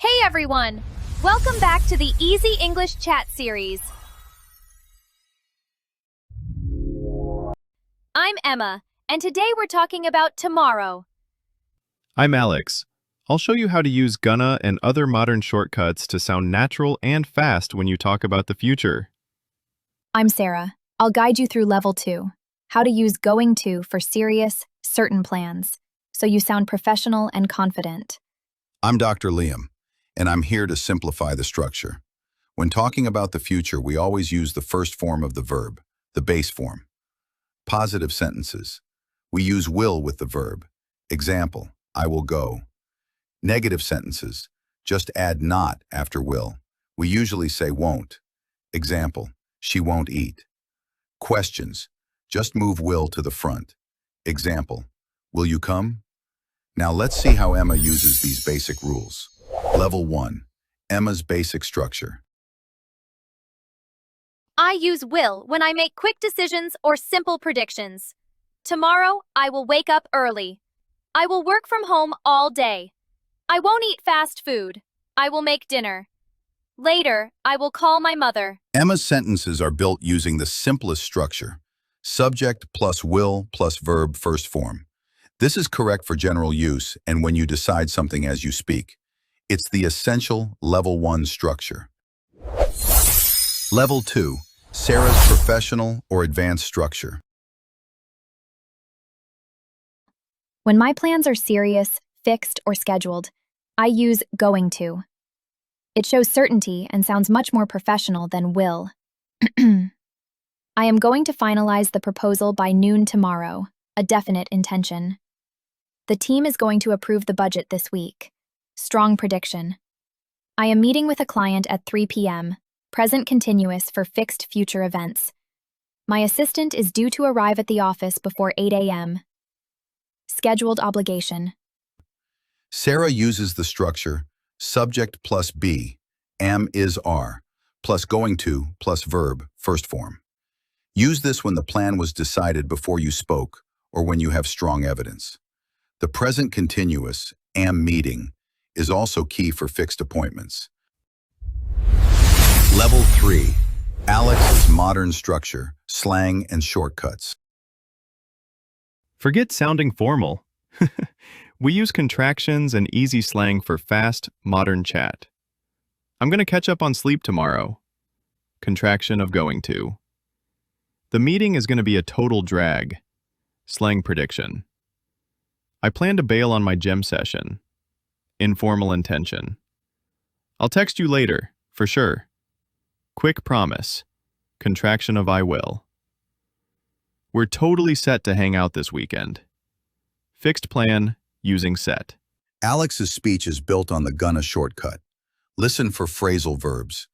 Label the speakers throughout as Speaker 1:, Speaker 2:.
Speaker 1: Hey everyone! Welcome back to the Easy English Chat series. I'm Emma, and today we're talking about tomorrow.
Speaker 2: I'm Alex. I'll show you how to use gonna and other modern shortcuts to sound natural and fast when you talk about the future.
Speaker 3: I'm Sarah. I'll guide you through level 2, how to use going to for serious, certain plans, so you sound professional and confident.
Speaker 4: I'm Dr. Liam, and I'm here to simplify the structure. When talking about the future, we always use the first form of the verb, the base form. Positive sentences. We use will with the verb. Example, I will go. Negative sentences. Just add not after will. We usually say won't. Example, she won't eat. Questions. Just move will to the front. Example, will you come? Now let's see how Emma uses these basic rules. Level 1. Emma's basic structure.
Speaker 1: I use will when I make quick decisions or simple predictions. Tomorrow, I will wake up early. I will work from home all day. I won't eat fast food. I will make dinner. Later, I will call my mother.
Speaker 4: Emma's sentences are built using the simplest structure. Subject plus will plus verb first form. This is correct for general use and when you decide something as you speak. It's the essential level 1 structure. Level 2, Sarah's professional or advanced structure.
Speaker 3: When my plans are serious, fixed, or scheduled, I use going to. It shows certainty and sounds much more professional than will. I am going to finalize the proposal by noon tomorrow, a definite intention. The team is going to approve the budget this week. Strong prediction. I am meeting with a client at 3 p.m., present continuous for fixed future events. My assistant is due to arrive at the office before 8 a.m. Scheduled obligation.
Speaker 4: Sarah uses the structure subject plus be, am is are, plus going to plus verb first form. Use this when the plan was decided before you spoke or when you have strong evidence. The present continuous, am meeting, is also key for fixed appointments. Level 3. Alex's modern structure, slang and shortcuts.
Speaker 2: Forget sounding formal. We use contractions and easy slang for fast, modern chat. I'm going to catch up on sleep tomorrow. Contraction of going to. The meeting is going to be a total drag. Slang prediction. I plan to bail on my gym session. Informal intention. I'll text you later, for sure. Quick promise. Contraction of I will. We're totally set to hang out this weekend. Fixed plan, using set.
Speaker 4: Alex's speech is built on the gonna shortcut. Listen for phrasal verbs.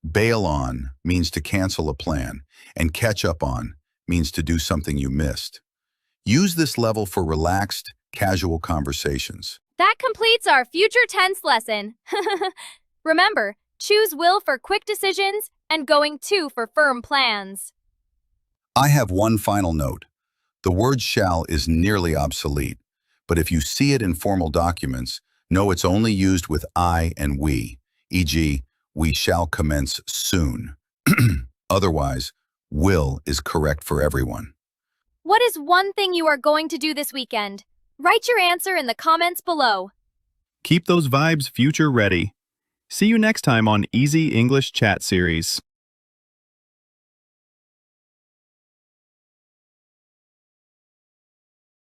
Speaker 4: Bail on means to cancel a plan, and catch up on means to do something you missed. Use this level for relaxed, casual conversations.
Speaker 1: That completes our future tense lesson. Remember, choose will for quick decisions and going to for firm plans.
Speaker 4: I have one final note. The word shall is nearly obsolete, but if you see it in formal documents, know it's only used with I and we, e.g., we shall commence soon. Otherwise, will is correct for everyone.
Speaker 1: What is one thing you are going to do this weekend? Write your answer in the comments below.
Speaker 2: Keep those vibes future ready. See you next time on Easy English Chat Series.